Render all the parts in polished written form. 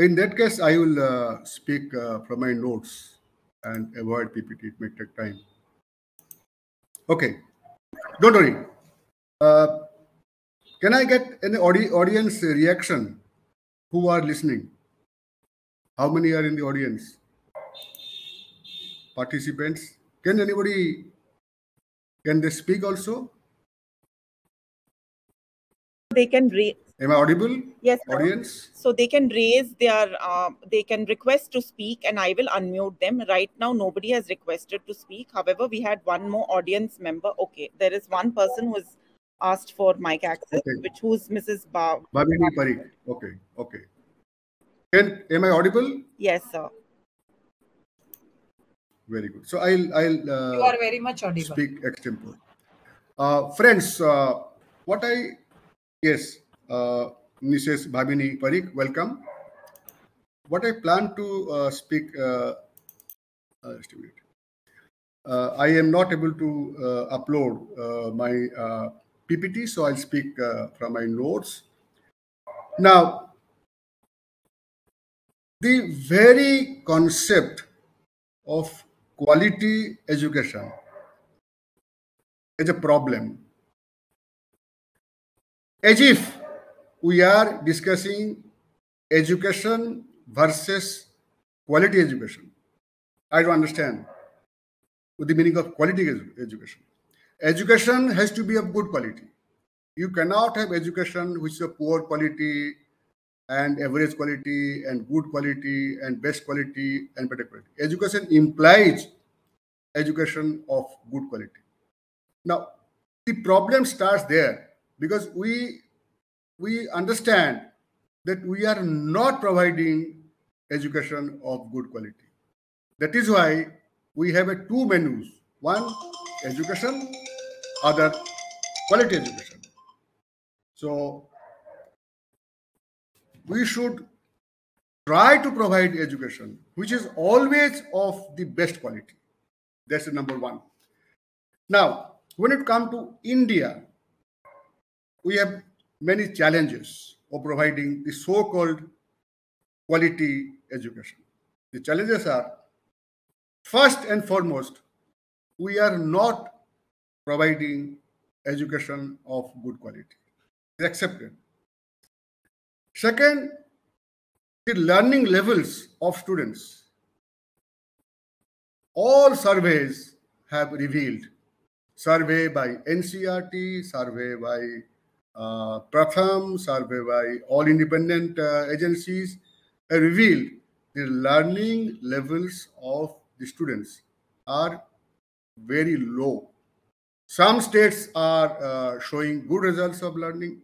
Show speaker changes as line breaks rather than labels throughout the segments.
In that case, I will speak from my notes and avoid PPT. It may take time. Okay, don't worry. Uh, can I get an audience reaction? Who are listening? How many are in the audience? Participants? Can anybody? Can they speak also?
They can raise.
Am I audible?
Yes,
audience.
So they can raise their. They can request to speak, and I will unmute them. Right now, nobody has requested to speak. However, we had one more audience member. Okay, there is one person who has asked for mic access, who's Mrs.
Babini Parikh. Okay, okay. Am I audible?
Yes, sir.
Very good. So I'll
you are very much audible.
Speak extempore. Friends, yes, Mrs. Babini Parikh, welcome. What I plan to speak, just a minute. I am not able to upload my PPT, so I'll speak from my notes. Now, the very concept of quality education is a problem. As if we are discussing education versus quality education. I don't understand the meaning of quality education. Education has to be of good quality. You cannot have education which is of poor quality and average quality and good quality and best quality and better quality. Education implies education of good quality. Now, the problem starts there because we understand that we are not providing education of good quality. That is why we have two menus. One, education, other, quality education. So we should try to provide education which is always of the best quality. That's the number one. Now, when it comes to India, we have many challenges of providing the so-called quality education. The challenges are, first and foremost, we are not providing education of good quality. It's accepted. Second, the learning levels of students. All surveys have revealed, survey by NCRT, survey by Pratham, survey by all independent agencies, have revealed the learning levels of the students are very low. Some states are showing good results of learning.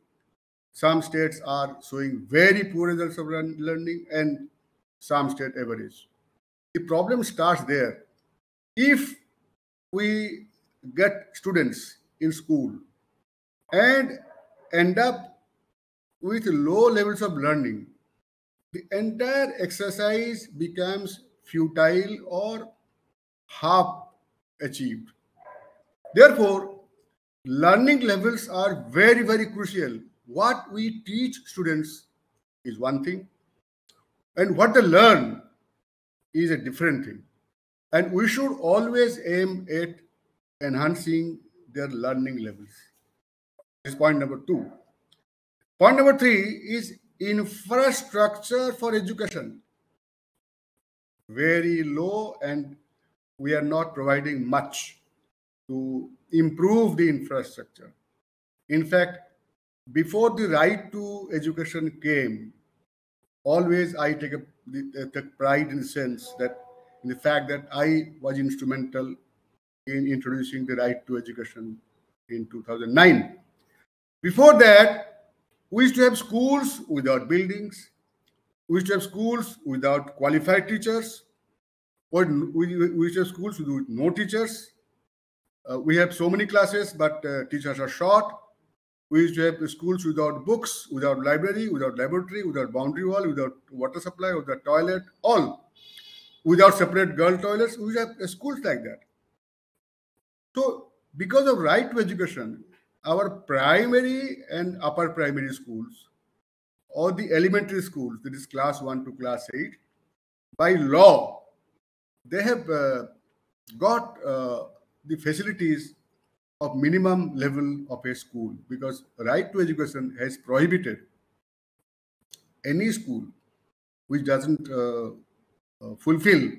Some states are showing very poor results of learning, and some state average. The problem starts there. If we get students in school and end up with low levels of learning, the entire exercise becomes futile or half achieved. Therefore, learning levels are very, very crucial. What we teach students is one thing, and what they learn is a different thing. And we should always aim at enhancing their learning levels. This is point number two. Point number three is infrastructure for education. Very low, and we are not providing much to improve the infrastructure. In fact, before the right to education came, always I take pride in the sense that in the fact that I was instrumental in introducing the right to education in 2009. Before that, we used to have schools without buildings. We used to have schools without qualified teachers. Or we used to have schools with no teachers. We have so many classes, but teachers are short. We used to have schools without books, without library, without laboratory, without boundary wall, without water supply, without toilet, all. Without separate girl toilets, we have schools like that. So, because of right to education, our primary and upper primary schools or the elementary schools, that is class 1 to class 8, by law, they have got the facilities of minimum level of a school, because right to education has prohibited any school which doesn't fulfill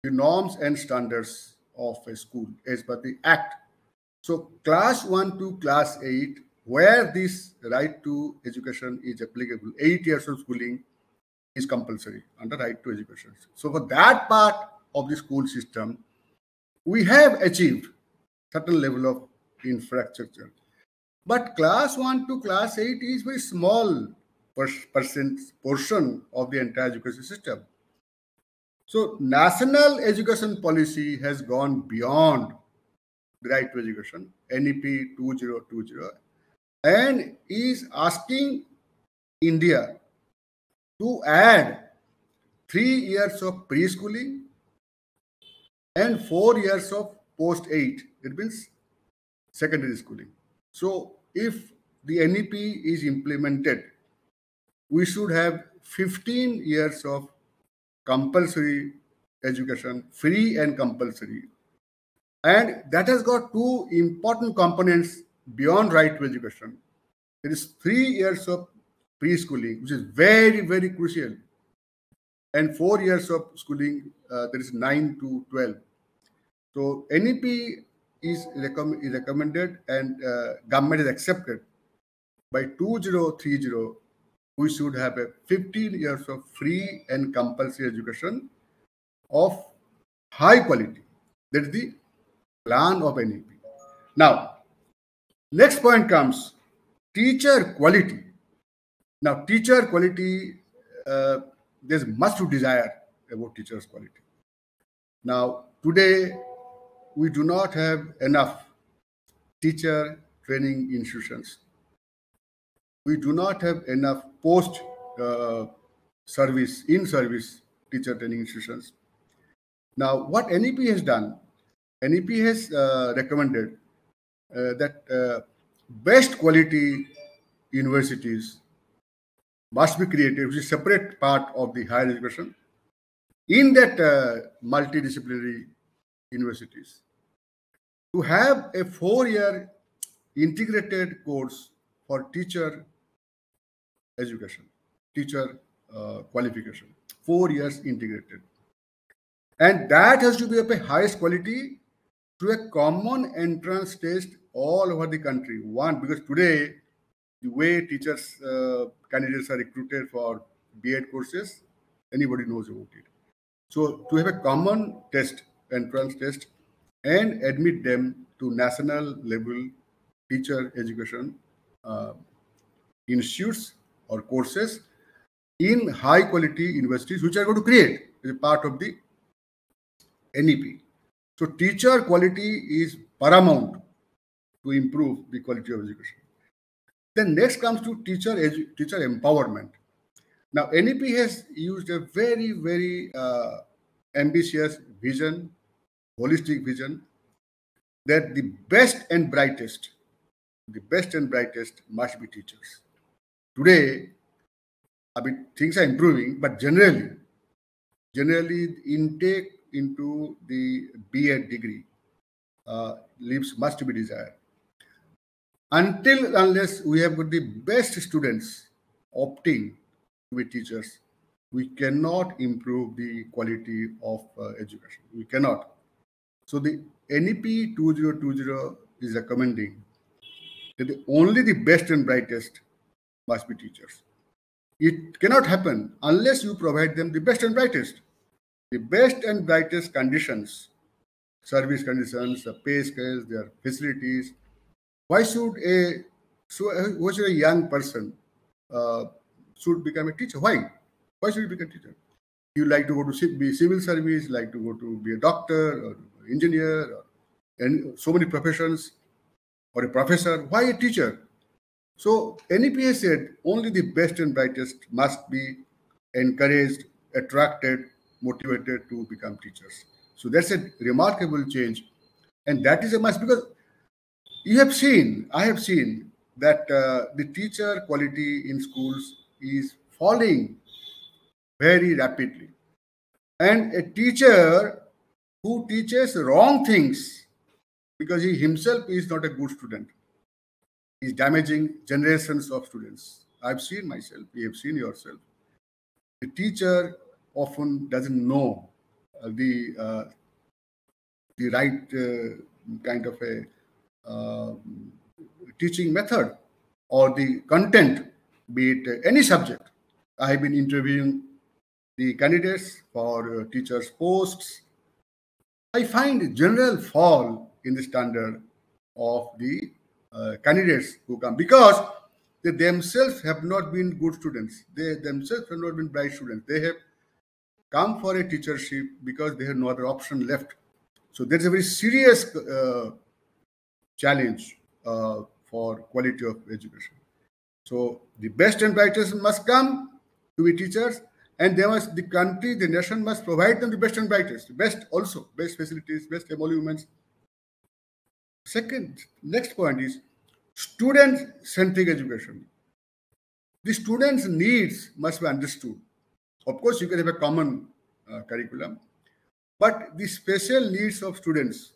the norms and standards of a school as per the Act. So class 1 to class 8, where this right to education is applicable, 8 years of schooling is compulsory under right to education. So for that part of the school system, we have achieved certain level of infrastructure. But class 1 to class 8 is very small portion of the entire education system. So national education policy has gone beyond the right to education, NEP 2020, and is asking India to add 3 years of preschooling and 4 years of post 8. It means secondary schooling. So if the NEP is implemented, we should have 15 years of compulsory education, free and compulsory. And that has got two important components beyond right to education. There is 3 years of preschooling, which is very, very crucial, and 4 years of schooling, there is 9 to 12. So NEP is recommended, and government is accepted. By 2030, we should have a 15 years of free and compulsory education of high quality. That is the plan of NEP. Now, next point comes teacher quality. Now, teacher quality, there's much to desire about teachers' quality. Now, today, we do not have enough teacher training institutions. We do not have enough post-service, in-service teacher training institutions. Now, what NEP has done, NEP has recommended that best quality universities must be created, which is a separate part of the higher education, in that multidisciplinary universities, to have a 4-year integrated course for teacher education, teacher qualification, 4 years integrated. And that has to be of the highest quality, to a common entrance test all over the country. One, because today, the way teachers, candidates are recruited for B.Ed courses, anybody knows about it. So to have a common test, entrance test, and admit them to national level teacher education institutes or courses in high quality universities, which are going to create as a part of the NEP. So teacher quality is paramount to improve the quality of education. Then next comes to teacher empowerment. Now, NEP has used a very, very ambitious vision, holistic vision, that the best and brightest must be teachers. Today, I mean, things are improving, but generally, intake into the B.Ed degree leaves much to be desired. Unless we have got the best students opting to be teachers, we cannot improve the quality of education. We cannot. So the NEP 2020 is recommending that only the best and brightest must be teachers. It cannot happen unless you provide them the best and brightest. The best and brightest conditions, service conditions, the pay scales, their facilities. Why should a young person should become a teacher? Why? Why should he become a teacher? You like to go to be civil service, like to go to be a doctor or engineer, and so many professions, or a professor. Why a teacher? So NEP has said only the best and brightest must be encouraged, attracted, motivated to become teachers. So that's a remarkable change, and that is a must, because I have seen that the teacher quality in schools is falling very rapidly. And a teacher who teaches wrong things because he himself is not a good student is damaging generations of students. I've seen myself, you have seen yourself. The teacher often doesn't know the right kind of a teaching method or the content, be it any subject. I have been interviewing the candidates for teachers' posts. I find general fall in the standard of the candidates who come because they themselves have not been good students. They themselves have not been bright students. They have come for a teachership because they have no other option left. So there's a very serious challenge for quality of education. So the best and brightest must come to be teachers, and the country, the nation must provide them the best and brightest, best also, best facilities, best emoluments. Next point is student-centric education. The students' needs must be understood. Of course, you can have a common curriculum, but the special needs of students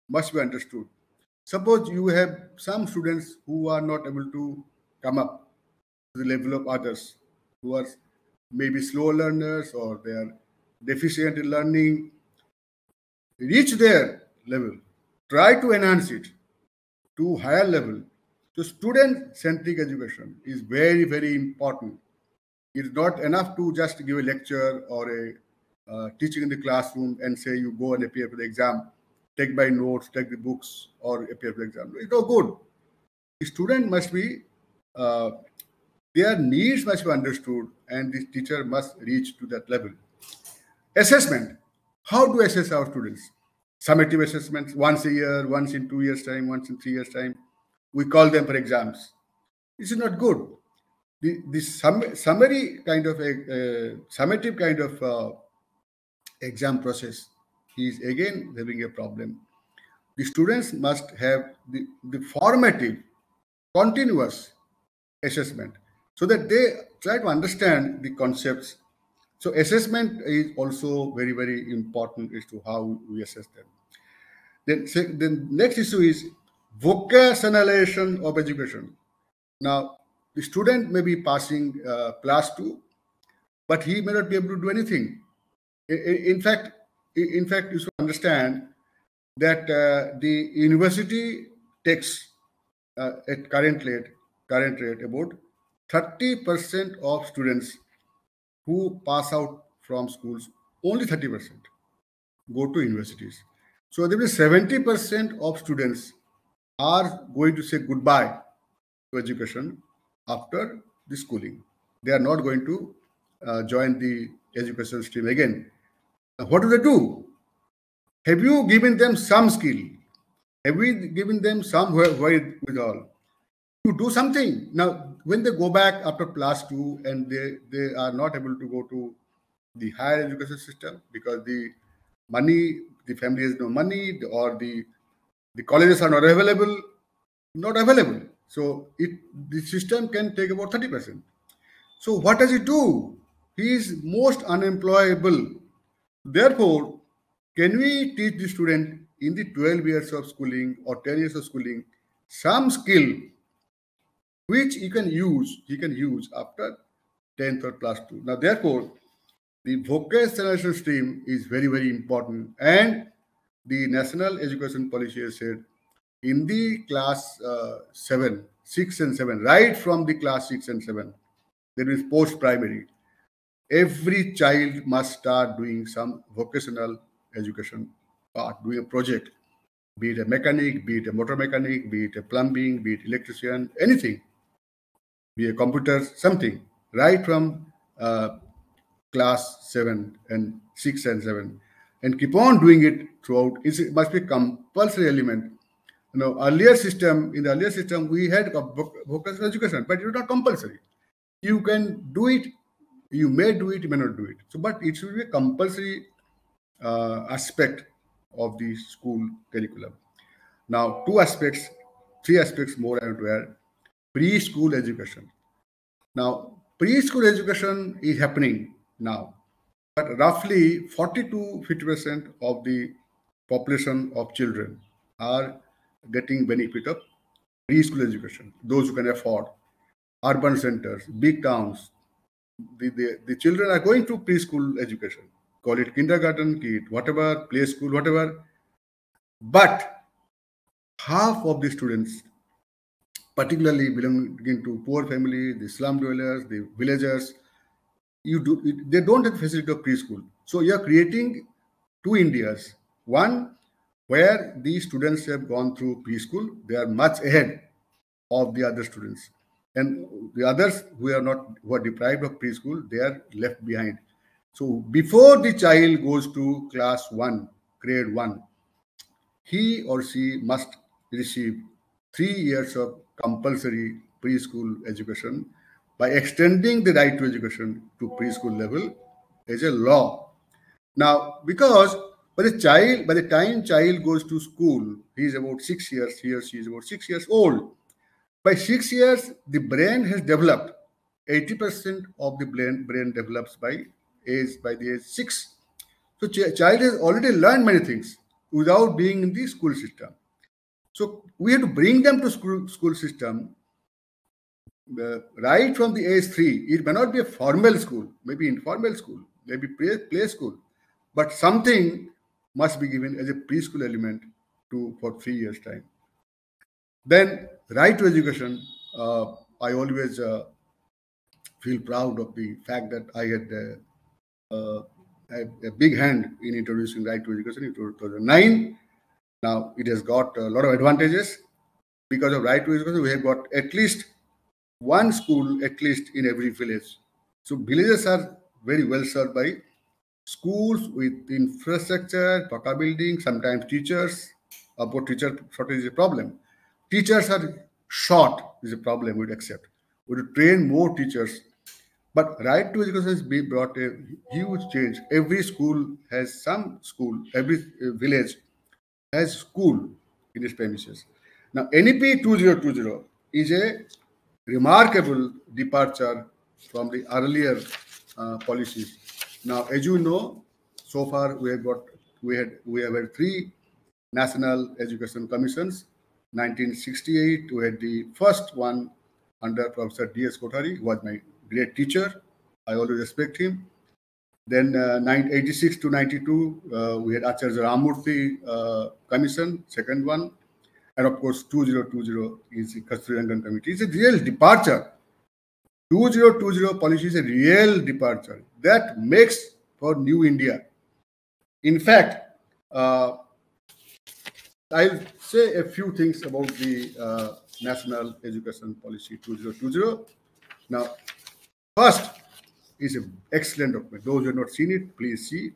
must be understood. Suppose you have some students who are not able to come up to the level of others, who are maybe slow learners or they are deficient in learning. Reach their level. Try to enhance it to higher level. So student-centric education is very, very important. It's not enough to just give a lecture or a teaching in the classroom and say you go and appear for the exam, take by notes, take the books, or appear for the exam. It's no good. The student must be, their needs must be understood, and the teacher must reach to that level. Assessment. How to assess our students? Summative assessments, once a year, once in 2 years' time, once in 3 years' time. We call them for exams. This is not good. The summary kind of a summative kind of exam process is again having a problem. The students must have the formative, continuous assessment so that they try to understand the concepts. So assessment is also very, very important as to how we assess them. Then the next issue is vocationalization of education. Now, the student may be passing class 2, but he may not be able to do anything. In fact, you should understand that the university takes at current rate about 30% of students who pass out from schools, only 30% go to universities. So there is 70% of students are going to say goodbye to education after the schooling. They are not going to join the education stream again. What do they do? Have you given them some skill? Have we given them some wherewithal to do something? Now, when they go back after class 2 and they are not able to go to the higher education system because the family has no money, or the colleges are not available. So the system can take about 30%. So what does he do? He is most unemployable. Therefore, can we teach the student in the 12 years of schooling or 10 years of schooling some skill which he can use after 10th or class 2? Now, therefore, the vocational stream is very, very important. And the National Education Policy has said in the class 6 and 7, right from the class 6 and 7, there is post-primary. Every child must start doing some vocational education part, doing a project, be it a mechanic, be it a motor mechanic, be it a plumbing, be it electrician, anything, be a computer, something, right from class 7 and 6 and 7, and keep on doing it throughout. It must be a compulsory element. In the earlier system, we had vocational education, but it was not compulsory. You can do it, you may do it, you may not do it. So, but it should be a compulsory aspect of the school curriculum. Now, 3 aspects more I want to add. Preschool education. Now, preschool education is happening now, but roughly 40 to 50% of the population of children are getting benefit of preschool education. Those who can afford urban centers, big towns, the children are going to preschool education. Call it kindergarten, kid, whatever, play school, whatever. But half of the students, particularly belonging to poor families, the slum dwellers, the villagers, they don't have facility of preschool. So you are creating two Indias. One where these students have gone through preschool, they are much ahead of the other students, and the others who are deprived of preschool, they are left behind. So before the child goes to class 1, grade 1, he or she must receive 3 years of compulsory preschool education by extending the right to education to preschool level as a law. Now, because by the time child goes to school, he is about 6 years, he or she is about 6 years old. By 6 years, the brain has developed. 80% of the brain develops by the age 6. So child has already learned many things without being in the school system. So we have to bring them to school system right from the age 3. It may not be a formal school, maybe informal school, maybe play school, but something must be given as a preschool element for 3 years time. Then right to education. I always feel proud of the fact that I had a big hand in introducing right to education in 2009. Now it has got a lot of advantages. Because of right to education, we have got at least one school, at least in every village. So villages are very well served by schools with infrastructure, paca building, sometimes teachers. About teacher shortage is a problem. Teachers are short is a problem we'd accept. We would train more teachers. But right to education has brought a huge change. Every school has some school, every village has school in its premises. Now, NEP 2020 is a remarkable departure from the earlier policies. Now, as you know, so far we have had three national education commissions. 1968, we had the first one under Professor D.S. Kothari, who was my great teacher. I always respect him. Then 86 to 92, we had Acharya Ramurthy Commission, second one. And of course, 2020 is the Kasturirangan Committee. It's a real departure. 2020 policy is a real departure that makes for new India. In fact, I'll say a few things about the National Education Policy 2020. Now, first is an excellent document. Those who have not seen it, please see.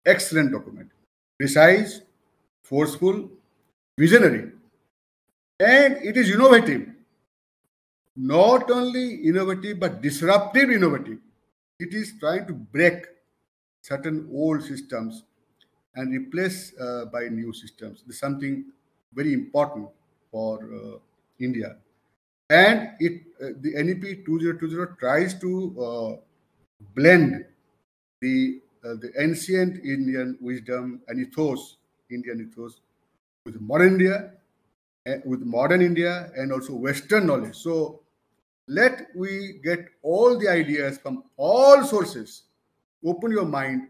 Excellent document. Precise, forceful, visionary. And it is innovative. Not only innovative, but disruptive innovative. It is trying to break certain old systems and replace by new systems. This is something very important for India. And the NEP 2020 tries to blend the ancient Indian wisdom and Indian ethos, with modern India, and also Western knowledge. So let we get all the ideas from all sources. Open your mind.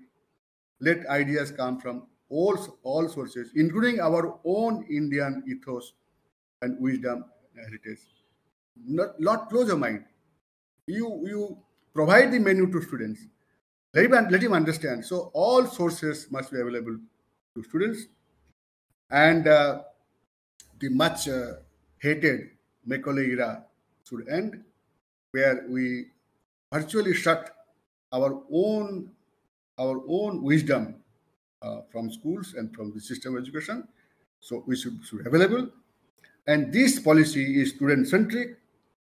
Let ideas come from all sources, including our own Indian ethos and wisdom heritage. Not close your mind. You provide the menu to students. Let him understand. So all sources must be available to students. And the much hated Macaulay era should end, where we virtually shut our own wisdom from schools and from the system of education. So we should available. And this policy is student-centric.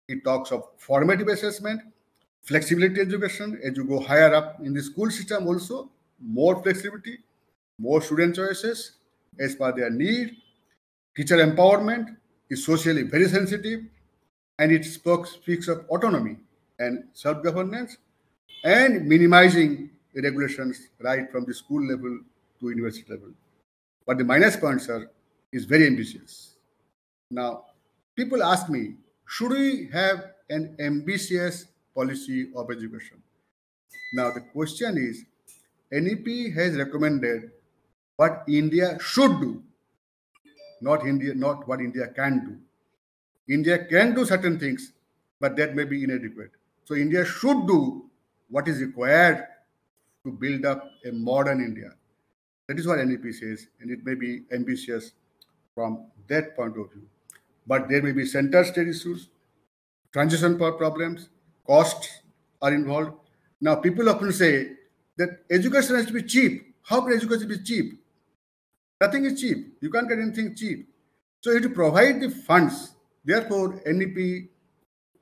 It talks of formative assessment, flexibility education. As you go higher up in the school system also, more flexibility, more student choices as per their need. Teacher empowerment is socially very sensitive, and it speaks of autonomy and self-governance, and minimizing the regulations right from the school level to university level. But the minus point, sir, is very ambitious. Now, people ask me, should we have an ambitious policy of education? Now, the question is, NEP has recommended what India should do, not what India can do. India can do certain things, but that may be inadequate. So India should do what is required to build up a modern India. That is what NEP says, and it may be ambitious from that point of view. But there may be center-state issues, transition problems, costs are involved. Now, people often say that education has to be cheap. How can education be cheap? Nothing is cheap. You can't get anything cheap. So you have to provide the funds. Therefore, NEP,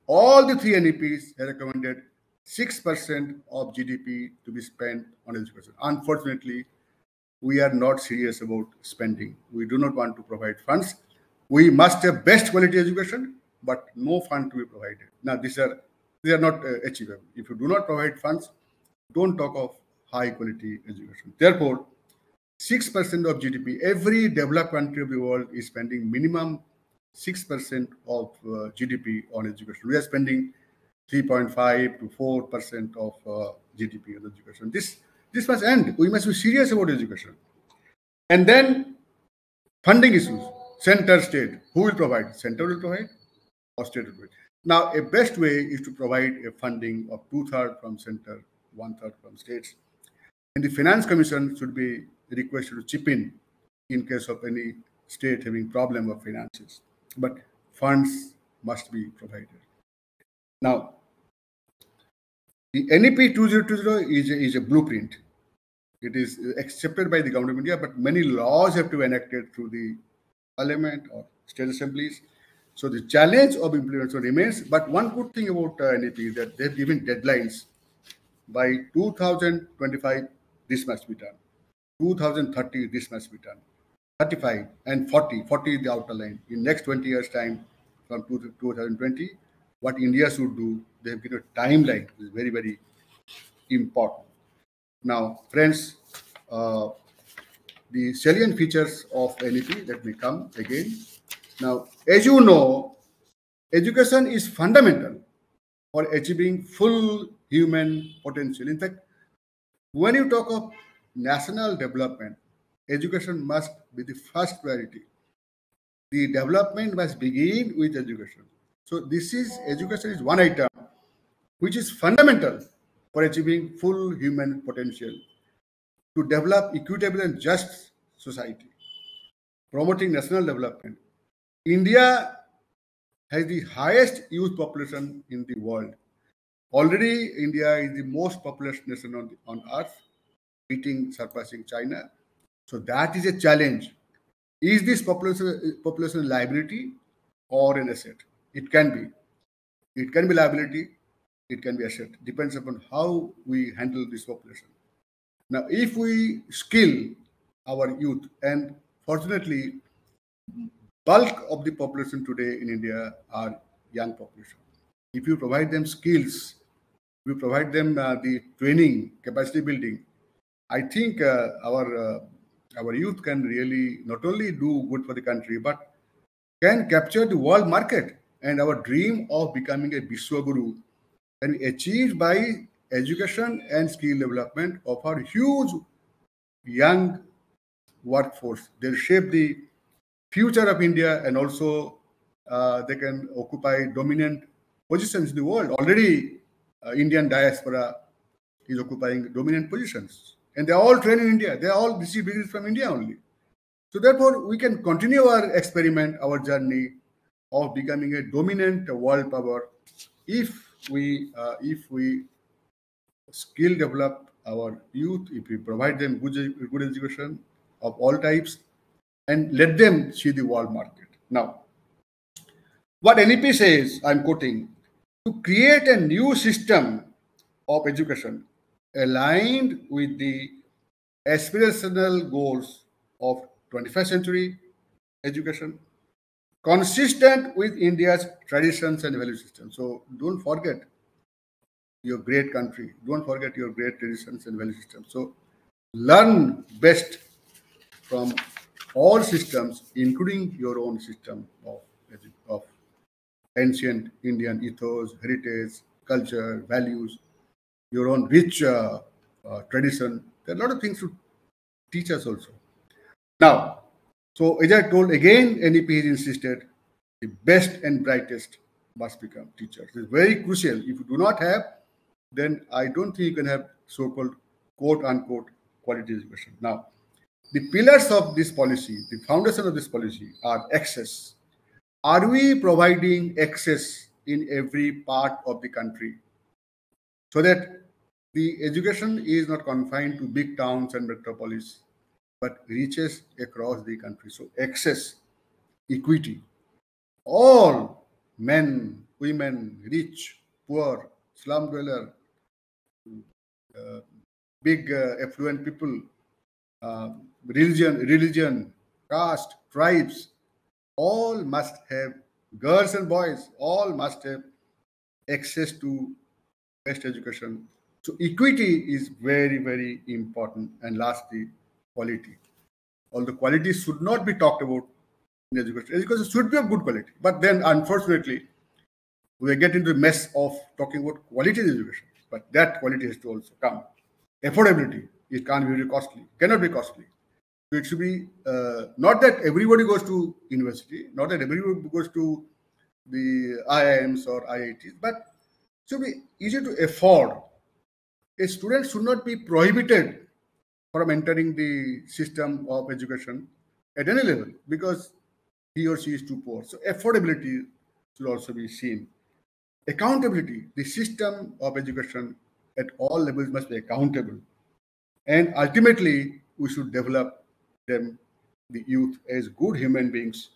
all the three NEPs have recommended 6% of GDP to be spent on education. Unfortunately, we are not serious about spending. We do not want to provide funds. We must have best quality education, but no fund to be provided. Now, these are not achievable. If you do not provide funds, don't talk of high quality education. Therefore, 6% of GDP, every developed country of the world is spending minimum 6% of GDP on education. We are spending 3.5 to 4% of GDP on education. This must end. We must be serious about education. And then funding issues, center, state. Who will provide? Center will provide or state will provide. Now, a best way is to provide a funding of 2/3 from center, 1/3 from states. And the Finance Commission should be requested to chip in case of any state having problem of finances. But funds must be provided. Now, the NEP 2020 is a blueprint. It is accepted by the government of India, but many laws have to be enacted through the parliament or state assemblies. So the challenge of implementation remains. But one good thing about NEP is that they've given deadlines. By 2025, this must be done. 2030, this must be done. 35 and 40 is the outer line. In next 20 years' time, from 2020, what India should do, they have given a timeline, which is very, very important. Now, friends, the salient features of NEP, let me come again. Now, as you know, education is fundamental for achieving full human potential. In fact, when you talk of national development, education must be the first priority. The development must begin with education. So education is one item which is fundamental for achieving full human potential, to develop equitable and just society, promoting national development. India has the highest youth population in the world. Already, India is the most populous nation on earth, surpassing China. So that is a challenge. Is this population a liability or an asset? It can be. It can be liability. It can be asset. Depends upon how we handle this population. Now, if we skill our youth, and fortunately, bulk of the population today in India are young population. If you provide them skills, we provide them the training, capacity building, I think our youth can really not only do good for the country, but can capture the world market. And our dream of becoming a Vishwaguru can be achieved by education and skill development of our huge young workforce. They'll shape the future of India, and also they can occupy dominant positions in the world. Already, Indian diaspora is occupying dominant positions. And they're all trained in India. They all receive degrees from India only. So therefore, we can continue our experiment, our journey of becoming a dominant world power if we skill develop our youth, if we provide them good education of all types, and let them see the world market. Now, what NEP says, I'm quoting, to create a new system of education aligned with the aspirational goals of 21st century education, consistent with India's traditions and value system. So don't forget, your great country. Don't forget your great traditions and value systems. So learn best from all systems, including your own system of ancient Indian ethos, heritage, culture, values, your own rich tradition. There are a lot of things to teach us also. Now, so as I told again, NEP has insisted the best and brightest must become teachers. It's very crucial. If you do not have, then I don't think you can have so-called quote unquote quality education. Now, the pillars of this policy, the foundation of this policy are access. Are we providing access in every part of the country so that the education is not confined to big towns and metropolis, but reaches across the country? So access, equity, all men, women, rich, poor, slum dweller, big affluent people, religion, caste, tribes, all must have, girls and boys, all must have access to best education. So equity is very, very important. And lastly, quality. Although quality should not be talked about in education. Education should be of good quality. But then, unfortunately, we get into the mess of talking about quality education. But that quality has to also come. Affordability. It can't be very costly. Cannot be costly. So it should be not that everybody goes to university, not that everybody goes to the IIMs or IITs, but it should be easy to afford. A student should not be prohibited from entering the system of education at any level because he or she is too poor. So affordability should also be seen. Accountability. The system of education at all levels must be accountable. And ultimately, we should develop them, the youth, as good human beings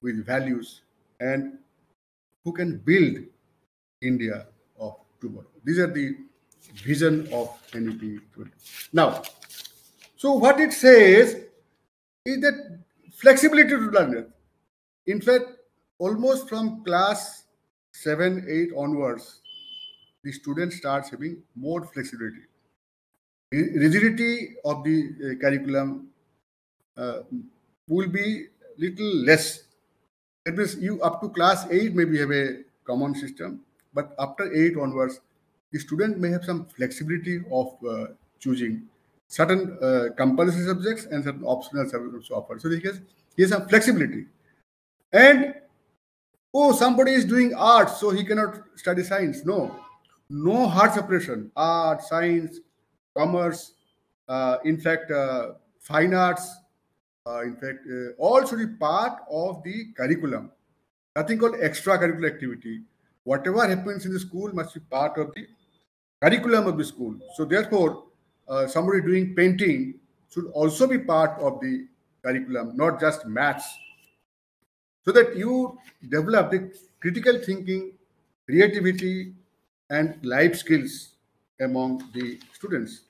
with values and who can build India of tomorrow. These are the vision of NEP 20. Now, so what it says is that flexibility to learn. In fact, almost from class 7, 8 onwards, the student starts having more flexibility. Rigidity of the curriculum will be little less. That means you up to class 8 maybe have a common system, but after 8 onwards, the student may have some flexibility of choosing certain compulsory subjects and certain optional subjects offered. So he has some flexibility. And oh, somebody is doing art, so he cannot study science. No hard separation. Art, science, commerce, in fact, fine arts, all should be part of the curriculum. Nothing called extracurricular activity. Whatever happens in the school must be part of the curriculum of the school. So therefore, somebody doing painting should also be part of the curriculum, not just maths. So that you develop the critical thinking, creativity, and life skills among the students.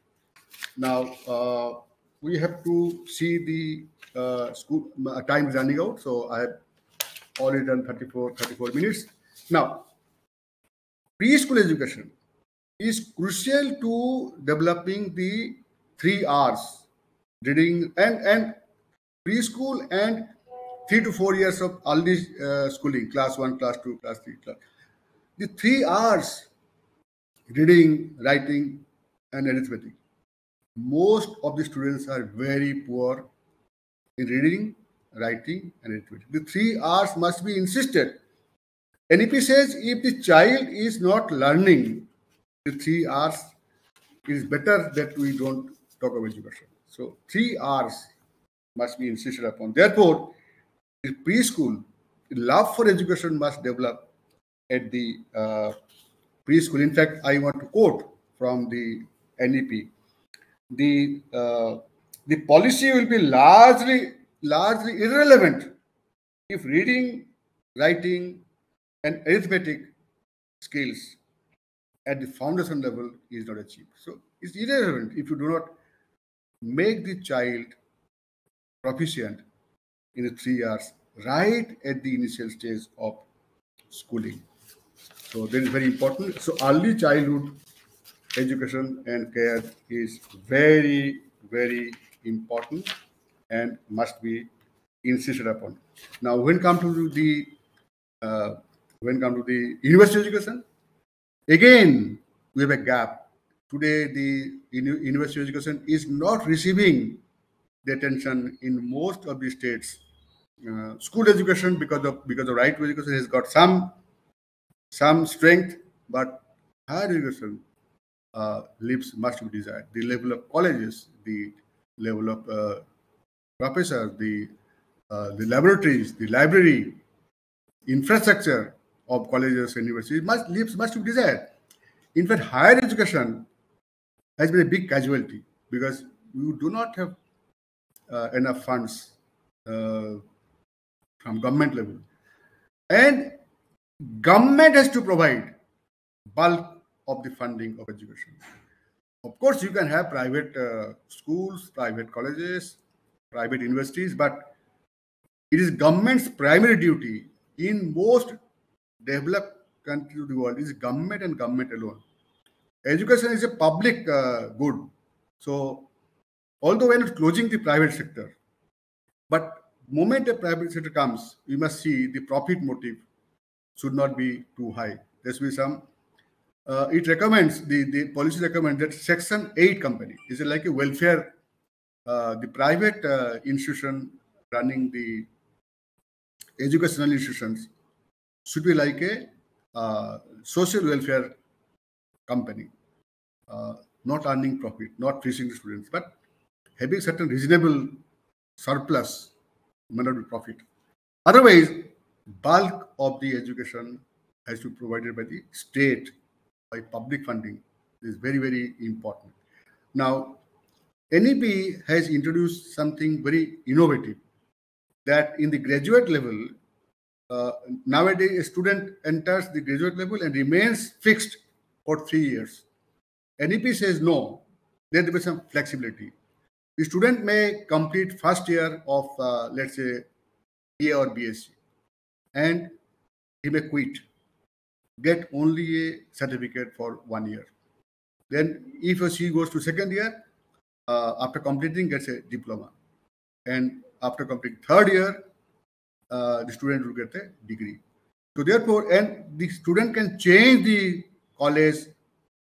Now, we have to see the school time is running out, so I have already done 34 minutes. Now, preschool education is crucial to developing the 3 Rs, reading and preschool and 3 to 4 years of early schooling, class 1, class 2, class 3. The 3 Rs, reading, writing, and arithmetic. Most of the students are very poor in reading, writing, and arithmetic. The 3 Rs must be insisted. NEP says if the child is not learning the 3 Rs, it is better that we don't talk about education. So 3 Rs must be insisted upon. Therefore, in preschool, love for education must develop at the preschool. In fact, I want to quote from the NEP. The policy will be largely irrelevant if reading, writing, and arithmetic skills at the foundation level is not achieved. So it's irrelevant if you do not make the child proficient in the 3 Rs right at the initial stage of schooling. So that is very important. So early childhood education and care is very, very important and must be insisted upon. Now, when come to the university education, again we have a gap. Today, the university education is not receiving the attention in most of the states. School education, because of right to education, has got some strength, but higher education leaves much to be desired. The level of colleges, the level of professors, the laboratories, the library, infrastructure of colleges and universities leaves much to be desired. In fact, higher education has been a big casualty because we do not have enough funds from government level, and government has to provide bulk of the funding of education. Of course, you can have private schools, private colleges, private universities, but it is government's primary duty in most developed countries of the world. It is government and government alone. Education is a public good. So, although we're not closing the private sector, but moment a private sector comes, we must see the profit motive should not be too high. There should be some. It recommends, the policy recommends that Section 8 company is like a welfare, the private institution running the educational institutions should be like a social welfare company, not earning profit, not feasting the students, but having certain reasonable surplus, may not be profit. Otherwise, bulk of the education has to be provided by the state, by public funding. This is very, very important. Now, NEP has introduced something very innovative, that in the graduate level, nowadays a student enters the graduate level and remains fixed for 3 years. NEP says no, there will be some flexibility. The student may complete first year of, let's say, BA or BSc, and he may quit, get only a certificate for 1 year. Then if or she goes to second year, after completing, gets a diploma. And after completing third year, the student will get a degree. So therefore, and the student can change the college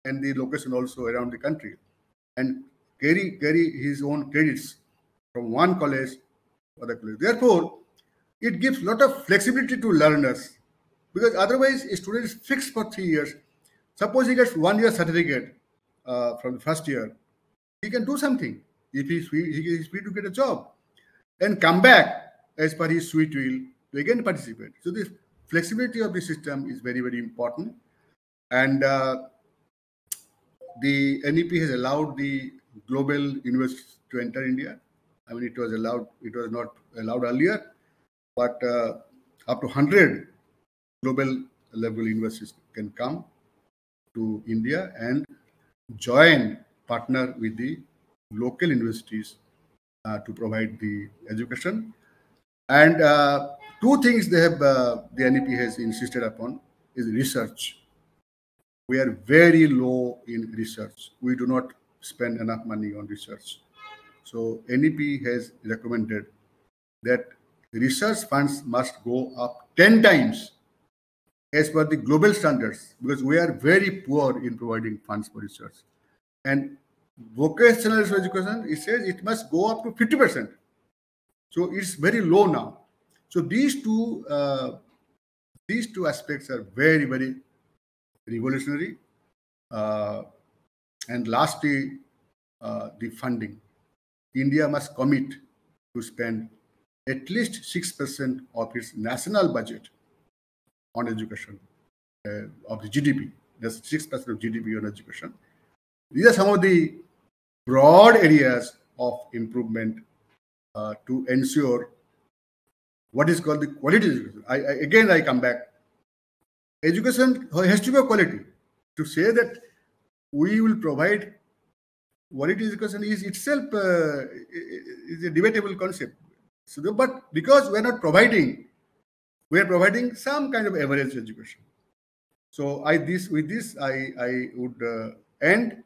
and the location also around the country and carry his own credits from one college to other college. Therefore, it gives a lot of flexibility to learners, because otherwise a student is fixed for 3 years. Suppose he gets 1 year certificate from the first year, he can do something if he is free to get a job and come back as per his sweet will to again participate. So this flexibility of the system is very, very important. And the NEP has allowed the global universities to enter India. I mean, it was not allowed earlier, but up to 100 global level universities can come to India and partner with the local universities to provide the education. And two things the NEP has insisted upon is research. We are very low in research. We do not spend enough money on research. So NEP has recommended that research funds must go up 10 times as per the global standards, because we are very poor in providing funds for research. And vocational education, it says it must go up to 50%. So it's very low now. So these two aspects are very, very revolutionary. And lastly, the funding. India must commit to spend at least 6% of its national budget on education, of the GDP. That's 6% of GDP on education. These are some of the broad areas of improvement to ensure what is called the quality education. I come back. Education has to be of quality. To say that we will provide quality education is itself is a debatable concept. So, but because we are providing some kind of average education. So with this I would end.